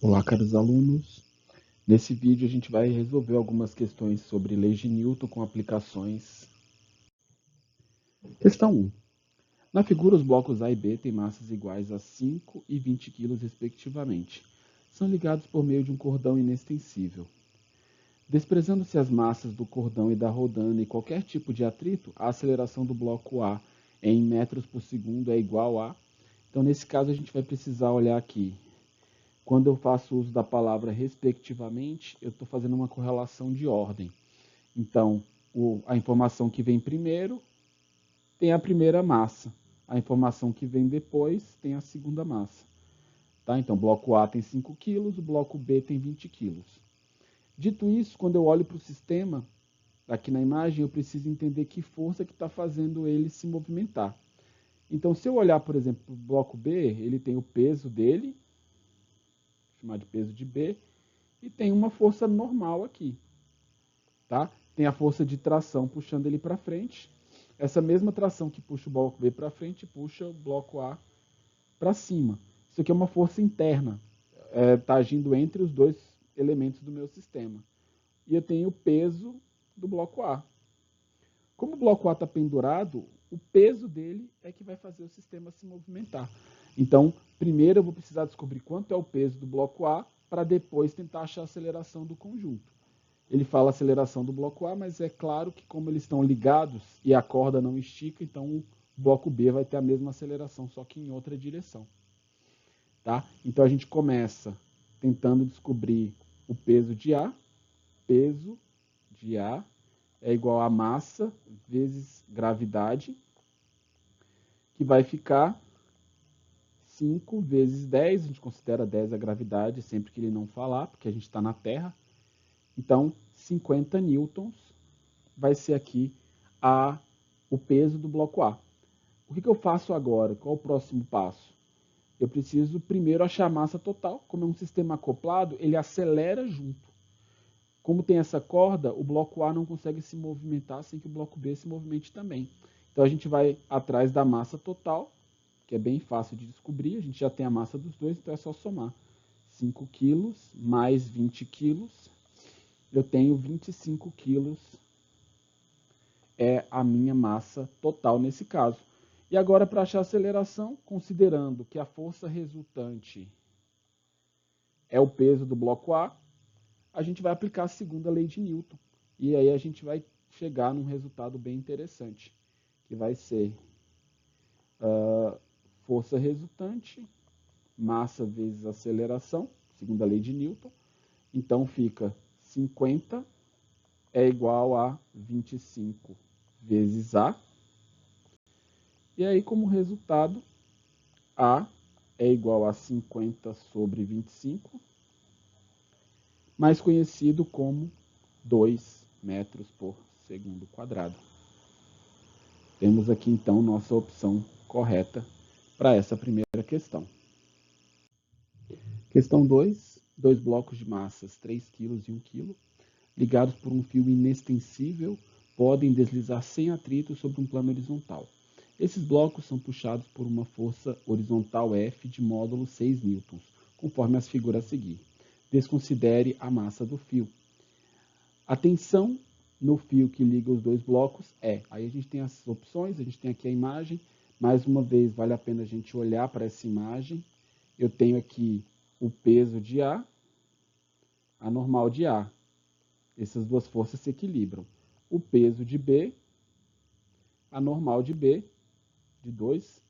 Olá, caros alunos. Nesse vídeo a gente vai resolver algumas questões sobre leis de Newton com aplicações. Questão 1. Na figura, os blocos A e B têm massas iguais a 5 e 20 kg, respectivamente. São ligados por meio de um cordão inextensível. Desprezando-se as massas do cordão e da rodana e qualquer tipo de atrito, a aceleração do bloco A em metros por segundo é igual a... Então, nesse caso, a gente vai precisar olhar aqui. Quando eu faço uso da palavra respectivamente, eu estou fazendo uma correlação de ordem. Então, a informação que vem primeiro tem a primeira massa. A informação que vem depois tem a segunda massa. Tá? Então, o bloco A tem 5 kg, o bloco B tem 20 kg. Dito isso, quando eu olho para o sistema, aqui na imagem, eu preciso entender que força que está fazendo ele se movimentar. Então, se eu olhar, por exemplo, para o bloco B, ele tem o peso dele, chamar de peso de B, e tem uma força normal aqui. Tá? Tem a força de tração puxando ele para frente. Essa mesma tração que puxa o bloco B para frente, puxa o bloco A para cima. Isso aqui é uma força interna. Está agindo entre os dois elementos do meu sistema. E eu tenho o peso do bloco A. Como o bloco A está pendurado, o peso dele é que vai fazer o sistema se movimentar. Então, primeiro eu vou precisar descobrir quanto é o peso do bloco A, para depois tentar achar a aceleração do conjunto. Ele fala aceleração do bloco A, mas é claro que como eles estão ligados e a corda não estica, então o bloco B vai ter a mesma aceleração, só que em outra direção. Tá? Então a gente começa tentando descobrir o peso de A. Peso de A é igual a massa vezes gravidade, que vai ficar 5 vezes 10, a gente considera 10 a gravidade sempre que ele não falar, porque a gente está na Terra. Então, 50 newtons vai ser aqui o peso do bloco A. O que eu faço agora? Qual é o próximo passo? Eu preciso primeiro achar a massa total. Como é um sistema acoplado, ele acelera junto. Como tem essa corda, o bloco A não consegue se movimentar sem que o bloco B se movimente também. Então a gente vai atrás da massa total, que é bem fácil de descobrir. A gente já tem a massa dos dois, então é só somar. 5 quilos mais 20 quilos, eu tenho 25 quilos, é a minha massa total nesse caso. E agora, para achar a aceleração, considerando que a força resultante é o peso do bloco a gente vai aplicar a segunda lei de Newton. E aí a gente vai chegar num resultado bem interessante, que vai ser força resultante, massa vezes aceleração, segunda lei de Newton. Então fica 50 é igual a 25 vezes A. E aí, como resultado, A é igual a 50 sobre 25, mais conhecido como 2 metros por segundo quadrado. Temos aqui, então, nossa opção correta para essa primeira questão. Questão 2. Dois blocos de massas 3 kg e 1 kg, ligados por um fio inextensível, podem deslizar sem atrito sobre um plano horizontal. Esses blocos são puxados por uma força horizontal F de módulo 6 newtons, conforme as figuras a seguir. Desconsidere a massa do fio. A tensão no fio que liga os dois blocos é... Aí a gente tem as opções, a gente tem aqui a imagem. Mais uma vez, vale a pena a gente olhar para essa imagem. Eu tenho aqui o peso de A, a normal de A. Essas duas forças se equilibram. O peso de B, a normal de B, de 2,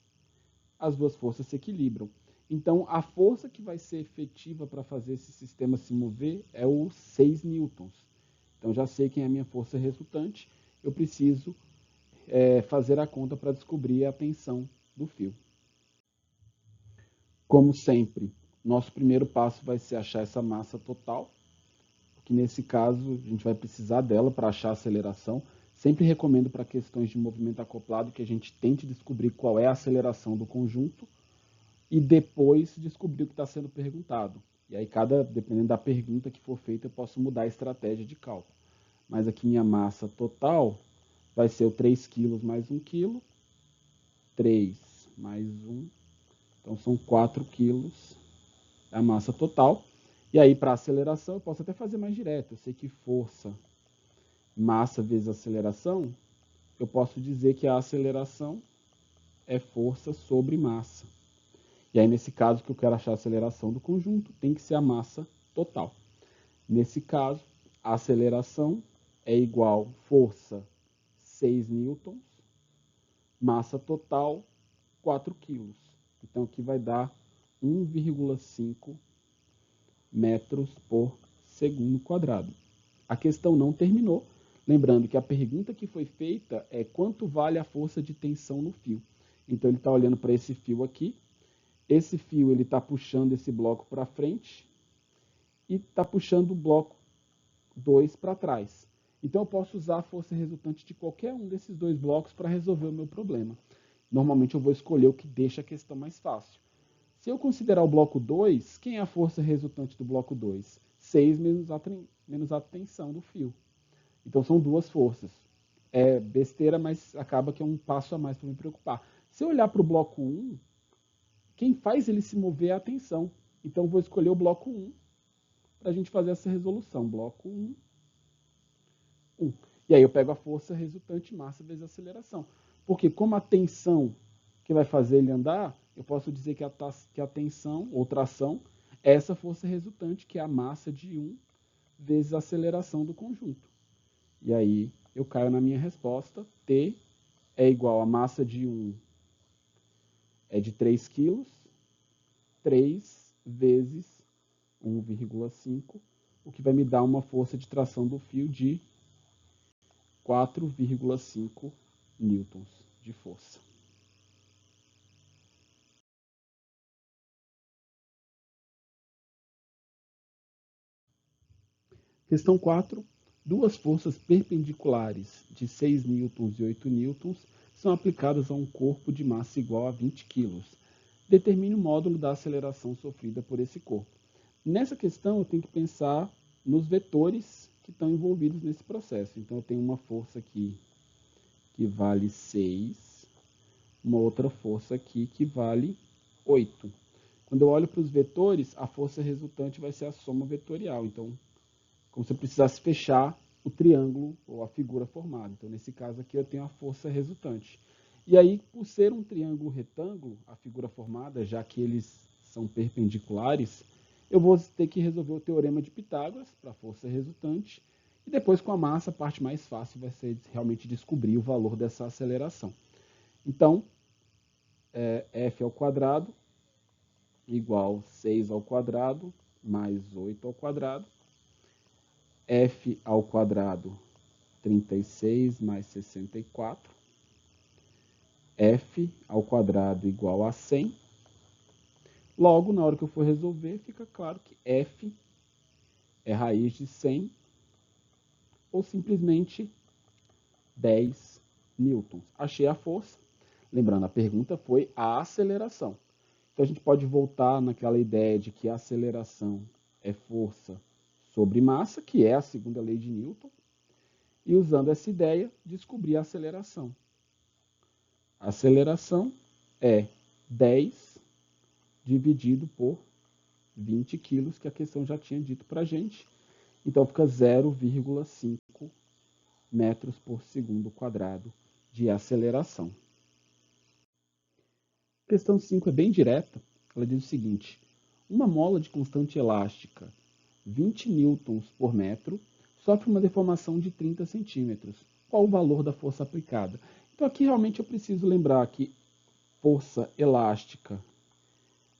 as duas forças se equilibram. Então, a força que vai ser efetiva para fazer esse sistema se mover é o 6 newtons. Então, já sei quem é a minha força resultante, eu preciso fazer a conta para descobrir a tensão do fio. Como sempre, nosso primeiro passo vai ser achar essa massa total, que nesse caso a gente vai precisar dela para achar a aceleração. Sempre recomendo para questões de movimento acoplado que a gente tente descobrir qual é a aceleração do conjunto e depois descobrir o que está sendo perguntado. E aí, dependendo da pergunta que for feita, eu posso mudar a estratégia de cálculo. Mas aqui minha massa total vai ser o 3 kg mais 1 kg, 3 mais 1, então são 4 kg a massa total. E aí, para aceleração, eu posso até fazer mais direto. Eu sei que força, massa vezes aceleração, eu posso dizer que a aceleração é força sobre massa. E aí, nesse caso, que eu quero achar a aceleração do conjunto, tem que ser a massa total. Nesse caso, a aceleração é igual força 6 newtons, massa total 4 quilos. Então, aqui vai dar 1,5 metros por segundo quadrado. A questão não terminou. Lembrando que a pergunta que foi feita é quanto vale a força de tensão no fio. Então, ele está olhando para esse fio aqui. Esse fio ele está puxando esse bloco para frente e está puxando o bloco 2 para trás. Então, eu posso usar a força resultante de qualquer um desses dois blocos para resolver o meu problema. Normalmente, eu vou escolher o que deixa a questão mais fácil. Se eu considerar o bloco 2, quem é a força resultante do bloco 2? 6 menos a tensão do fio. Então, são duas forças. É besteira, mas acaba que é um passo a mais para me preocupar. Se eu olhar para o bloco 1, quem faz ele se mover é a tensão. Então, vou escolher o bloco 1 para a gente fazer essa resolução. Bloco 1, 1. E aí eu pego a força resultante massa vezes a aceleração. Porque como a tensão que vai fazer ele andar, eu posso dizer que a tensão ou tração é essa força resultante, que é a massa de 1 vezes a aceleração do conjunto. E aí eu caio na minha resposta. T é igual a massa de 1 é de 3 quilos, 3 vezes 1,5, o que vai me dar uma força de tração do fio de 4,5 newtons de força. Questão 4. Duas forças perpendiculares de 6 newtons e 8 newtons são aplicadas a um corpo de massa igual a 20 kg. Determine o módulo da aceleração sofrida por esse corpo. Nessa questão, eu tenho que pensar nos vetores que estão envolvidos nesse processo. Então, eu tenho uma força aqui que vale 6, uma outra força aqui que vale 8. Quando eu olho para os vetores, a força resultante vai ser a soma vetorial. Então, como se eu precisasse fechar o triângulo ou a figura formada. Então, nesse caso aqui, eu tenho a força resultante. E aí, por ser um triângulo retângulo, a figura formada, já que eles são perpendiculares, eu vou ter que resolver o teorema de Pitágoras para a força resultante. E depois, com a massa, a parte mais fácil vai ser realmente descobrir o valor dessa aceleração. Então, F ao quadrado igual 6 ao quadrado mais 8 ao quadrado. F ao quadrado, 36 mais 64. F ao quadrado igual a 100. Logo, na hora que eu for resolver, fica claro que F é raiz de 100 ou simplesmente 10 newtons. Achei a força. Lembrando, a pergunta foi a aceleração. Então, a gente pode voltar naquela ideia de que a aceleração é força sobre massa, que é a segunda lei de Newton, e usando essa ideia, descobrir a aceleração. A aceleração é 10 dividido por 20 quilos, que a questão já tinha dito para a gente. Então, fica 0,5 metros por segundo quadrado de aceleração. A questão 5 é bem direta. Ela diz o seguinte: uma mola de constante elástica, 20 newtons por metro, sofre uma deformação de 30 centímetros. Qual o valor da força aplicada? Então, aqui realmente eu preciso lembrar que força elástica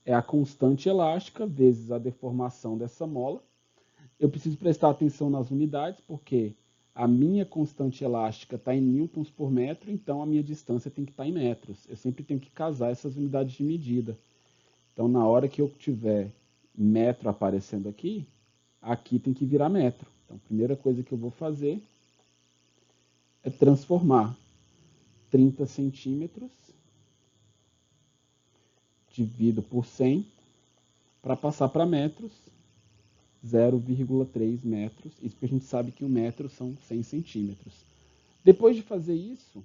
é a constante elástica vezes a deformação dessa mola. Eu preciso prestar atenção nas unidades, porque a minha constante elástica está em newtons por metro, então a minha distância tem que estar em metros. Eu sempre tenho que casar essas unidades de medida. Então, na hora que eu tiver metro aparecendo aqui, aqui tem que virar metro. Então, a primeira coisa que eu vou fazer é transformar 30 centímetros dividido por 100 para passar para metros, 0,3 metros. Isso porque a gente sabe que 1 metro são 100 centímetros. Depois de fazer isso,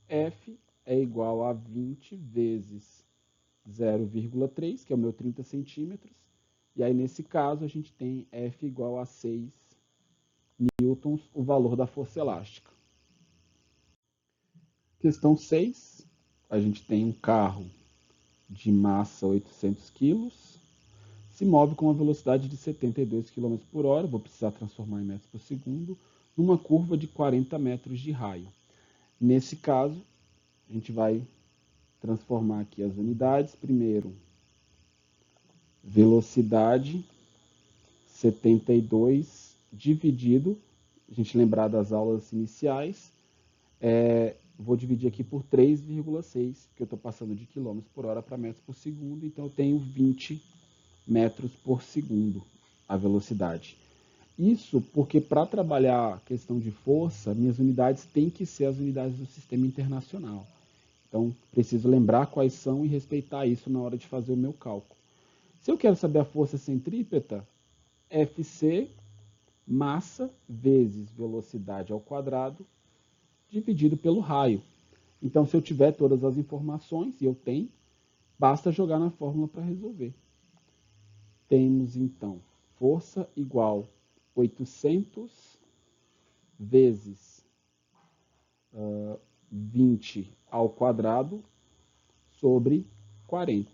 F é igual a 20 vezes 0,3, que é o meu 30 centímetros, E aí, nesse caso, a gente tem F igual a 6 newtons, o valor da força elástica. Questão 6, a gente tem um carro de massa 800 kg, se move com uma velocidade de 72 km por hora, vou precisar transformar em metros por segundo, numa curva de 40 metros de raio. Nesse caso, a gente vai transformar aqui as unidades. Primeiro, velocidade 72 dividido, a gente lembrar das aulas iniciais, vou dividir aqui por 3,6, porque eu estou passando de quilômetros por hora para metros por segundo, então eu tenho 20 metros por segundo a velocidade. Isso porque para trabalhar a questão de força, minhas unidades têm que ser as unidades do sistema internacional. Então, preciso lembrar quais são e respeitar isso na hora de fazer o meu cálculo. Se eu quero saber a força centrípeta, Fc, massa, vezes velocidade ao quadrado, dividido pelo raio. Então, se eu tiver todas as informações, e eu tenho, basta jogar na fórmula para resolver. Temos, então, força igual 800 vezes 20 ao quadrado sobre 40.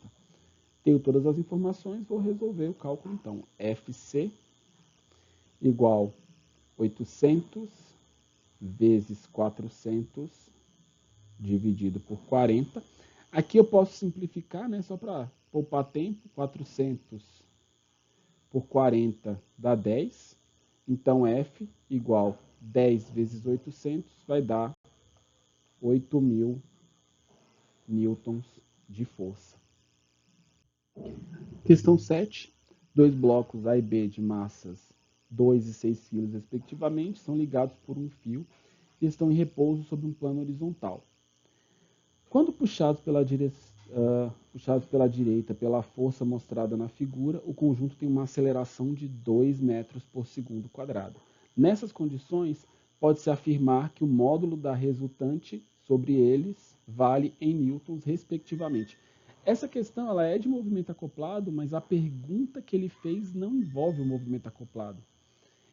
Tenho todas as informações, vou resolver o cálculo, então. Fc igual 800 vezes 400 dividido por 40. Aqui eu posso simplificar, né, só para poupar tempo. 400 por 40 dá 10. Então, F igual 10 vezes 800 vai dar 8.000 newtons de força. Questão 7. Dois blocos A e B de massas 2 e 6 kg, respectivamente, são ligados por um fio e estão em repouso sobre um plano horizontal. Quando puxados pela direita pela força mostrada na figura, o conjunto tem uma aceleração de 2 metros por segundo quadrado. Nessas condições, pode-se afirmar que o módulo da resultante sobre eles vale em newtons, respectivamente. Essa questão ela é de movimento acoplado, mas a pergunta que ele fez não envolve o movimento acoplado.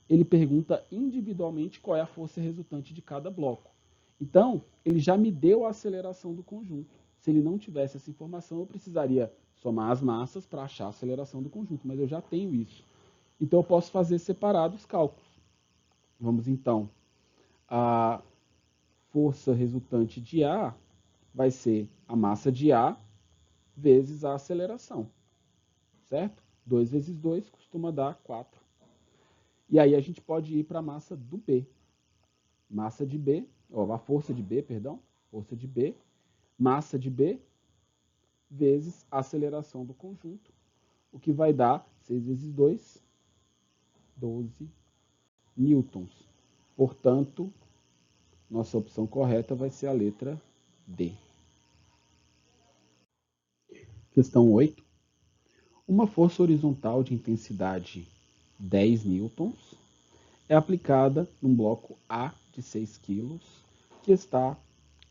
Ele pergunta individualmente qual é a força resultante de cada bloco. Então, ele já me deu a aceleração do conjunto. Se ele não tivesse essa informação, eu precisaria somar as massas para achar a aceleração do conjunto, mas eu já tenho isso. Então, eu posso fazer separados os cálculos. Vamos, então, a força resultante de A vai ser a massa de A vezes a aceleração, certo? 2 vezes 2 costuma dar 4. E aí a gente pode ir para a massa do B. Massa de B, a força de B, perdão, força de B, massa de B vezes a aceleração do conjunto, o que vai dar 6 vezes 2, 12 newtons. Portanto, nossa opção correta vai ser a letra D. Questão 8. Uma força horizontal de intensidade 10 newtons é aplicada num bloco A de 6 kg, que está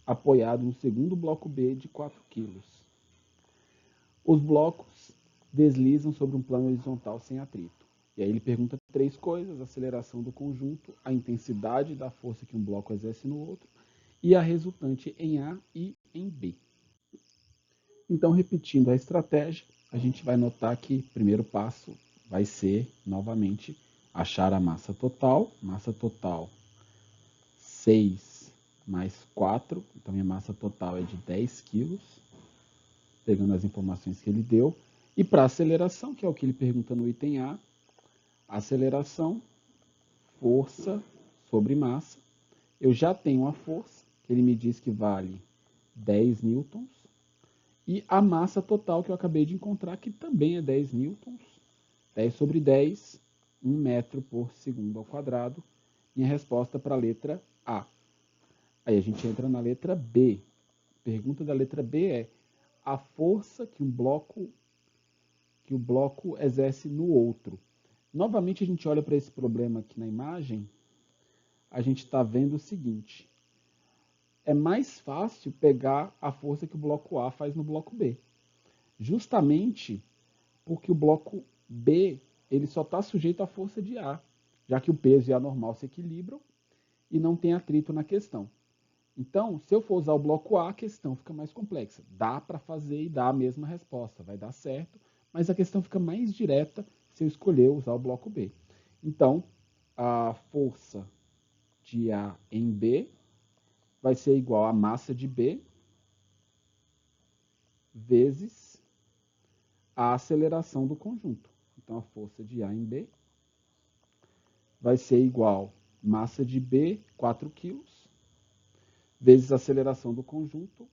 apoiado no segundo bloco B de 4 kg. Os blocos deslizam sobre um plano horizontal sem atrito. E aí ele pergunta 3 coisas: a aceleração do conjunto, a intensidade da força que um bloco exerce no outro e a resultante em A e em B. Então, repetindo a estratégia, a gente vai notar que o primeiro passo vai ser, novamente, achar a massa total. Massa total 6 mais 4, então minha massa total é de 10 kg, pegando as informações que ele deu. E para aceleração, que é o que ele pergunta no item A, aceleração, força sobre massa. Eu já tenho a força, que ele me diz que vale 10 newtons, e a massa total que eu acabei de encontrar, que também é 10 newtons. 10 sobre 10, 1 metro por segundo ao quadrado. Minha resposta para a letra A. Aí a gente entra na letra B. Pergunta da letra B é a força que o bloco exerce no outro. Novamente a gente olha para esse problema aqui na imagem, a gente está vendo o seguinte: é mais fácil pegar a força que o bloco A faz no bloco B. Justamente porque o bloco B, ele só está sujeito à força de A, já que o peso e a normal se equilibram e não tem atrito na questão. Então, se eu for usar o bloco A, a questão fica mais complexa. Dá para fazer e dar a mesma resposta, vai dar certo, mas a questão fica mais direta se eu escolher usar o bloco B. Então, a força de A em B vai ser igual a massa de B vezes a aceleração do conjunto. Então, a força de A em B vai ser igual a massa de B, 4 kg, vezes a aceleração do conjunto,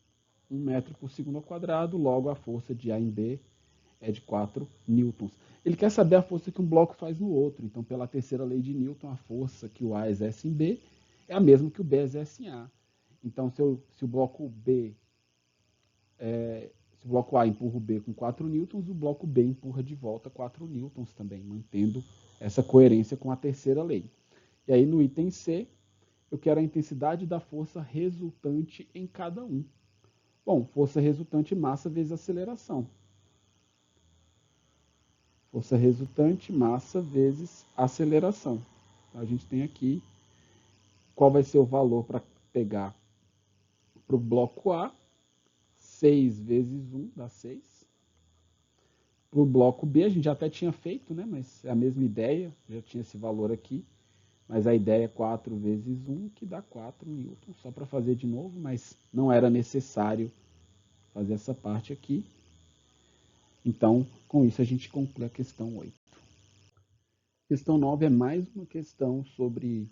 1 metro por segundo ao quadrado, logo a força de A em B é de 4 newtons. Ele quer saber a força que um bloco faz no outro. Então, pela terceira lei de Newton, a força que o A exerce em B é a mesma que o B exerce em A. Então, se o bloco A empurra o B com 4 newtons, o bloco B empurra de volta 4 newtons também, mantendo essa coerência com a terceira lei. E aí, no item C, eu quero a intensidade da força resultante em cada um. Bom, força resultante, massa vezes aceleração. Força resultante, massa vezes aceleração. Então, a gente tem aqui qual vai ser o valor para pegar para o bloco A. 6 vezes 1 dá 6. Para o bloco B, a gente já até tinha feito, né? Mas é a mesma ideia, já tinha esse valor aqui. Mas a ideia é 4 vezes 1, que dá 4 newtons. Só para fazer de novo, mas não era necessário fazer essa parte aqui. Então, com isso, a gente conclui a questão 8. Questão 9 é mais uma questão sobre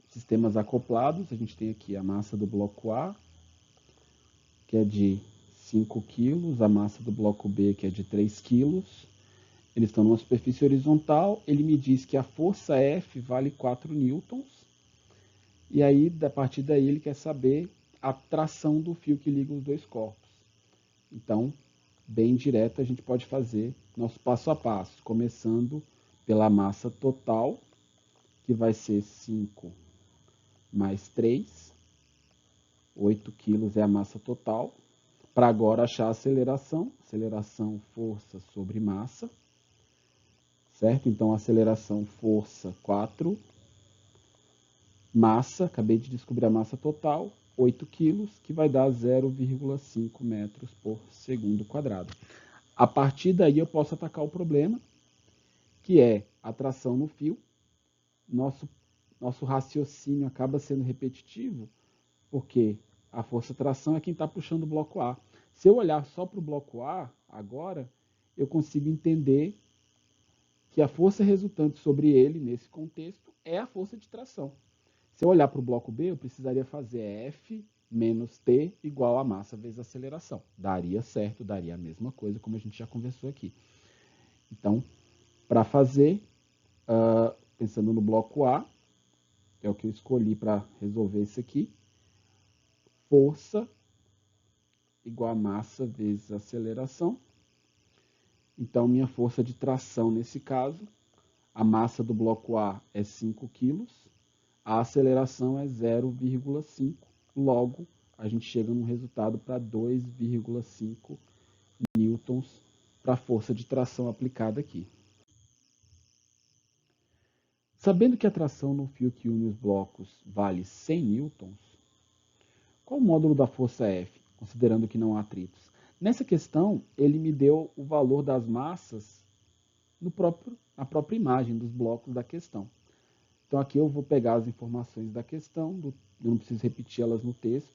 sistemas acoplados. A gente tem aqui a massa do bloco A, que é de 5 kg, a massa do bloco B, que é de 3 kg. Eles estão numa superfície horizontal. Ele me diz que a força F vale 4 newtons. E aí, a partir daí, ele quer saber a tração do fio que liga os dois corpos. Então, bem direto, a gente pode fazer nosso passo a passo, começando pela massa total, que vai ser 5 mais 3. 8 kg é a massa total. Para agora achar a aceleração. Aceleração, força sobre massa. Certo? Então, aceleração, força, 4. Massa, acabei de descobrir a massa total, 8 kg, que vai dar 0,5 metros por segundo quadrado. A partir daí, eu posso atacar o problema, que é a tração no fio. Nosso raciocínio acaba sendo repetitivo, porque a força-tração é quem está puxando o bloco A. Se eu olhar só para o bloco A, agora, eu consigo entender que a força resultante sobre ele, nesse contexto, é a força de tração. Se eu olhar para o bloco B, eu precisaria fazer F menos T igual a massa vezes a aceleração. Daria certo, daria a mesma coisa, como a gente já conversou aqui. Então, para fazer, pensando no bloco A, que é o que eu escolhi para resolver isso aqui, força igual a massa vezes aceleração. Então, minha força de tração nesse caso, a massa do bloco A é 5 kg, a aceleração é 0,5, logo a gente chega num resultado para 2,5 newtons para a força de tração aplicada aqui. Sabendo que a tração no fio que une os blocos vale 100 newtons, qual o módulo da força F, considerando que não há atritos? Nessa questão, ele me deu o valor das massas na própria imagem dos blocos da questão. Então, aqui eu vou pegar as informações da questão, eu não preciso repetir elas no texto,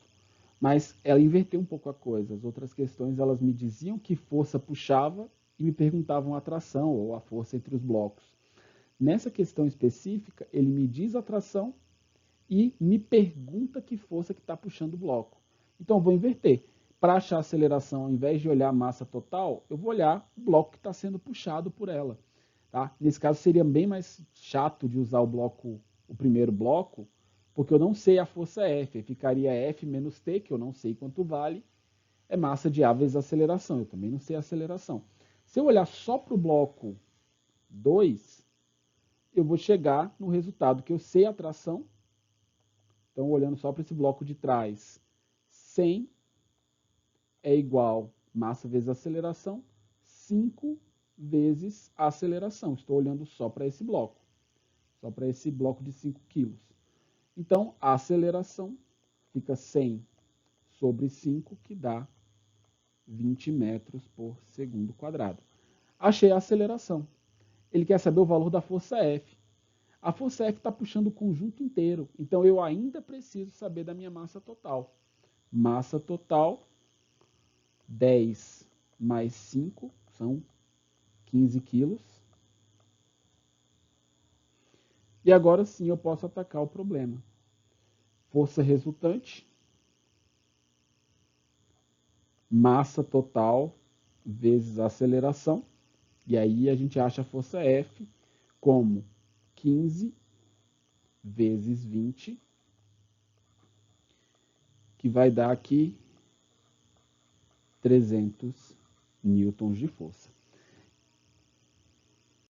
mas ela inverteu um pouco a coisa. As outras questões, elas me diziam que força puxava e me perguntavam a tração ou a força entre os blocos. Nessa questão específica, ele me diz a tração e me pergunta que força que está puxando o bloco. Então, eu vou inverter. Para achar a aceleração, ao invés de olhar a massa total, eu vou olhar o bloco que está sendo puxado por ela. Tá? Nesse caso, seria bem mais chato de usar o primeiro bloco, porque eu não sei a força F. Ficaria F menos T, que eu não sei quanto vale, é massa de A vezes aceleração. Eu também não sei a aceleração. Se eu olhar só para o bloco 2, eu vou chegar no resultado que eu sei a tração. Então, olhando só para esse bloco de trás, 100 é igual massa vezes aceleração, 5 vezes a aceleração. Estou olhando só para esse bloco de 5 kg. Então, a aceleração fica 100 sobre 5, que dá 20 metros por segundo quadrado. Achei a aceleração. Ele quer saber o valor da força F. A força F está puxando o conjunto inteiro, então eu ainda preciso saber da minha massa total. Massa total, 10 mais 5, são 15 quilos. E agora sim eu posso atacar o problema. Força resultante, massa total vezes a aceleração. E aí a gente acha a força F como 15 vezes 20, que vai dar aqui 300 newtons de força.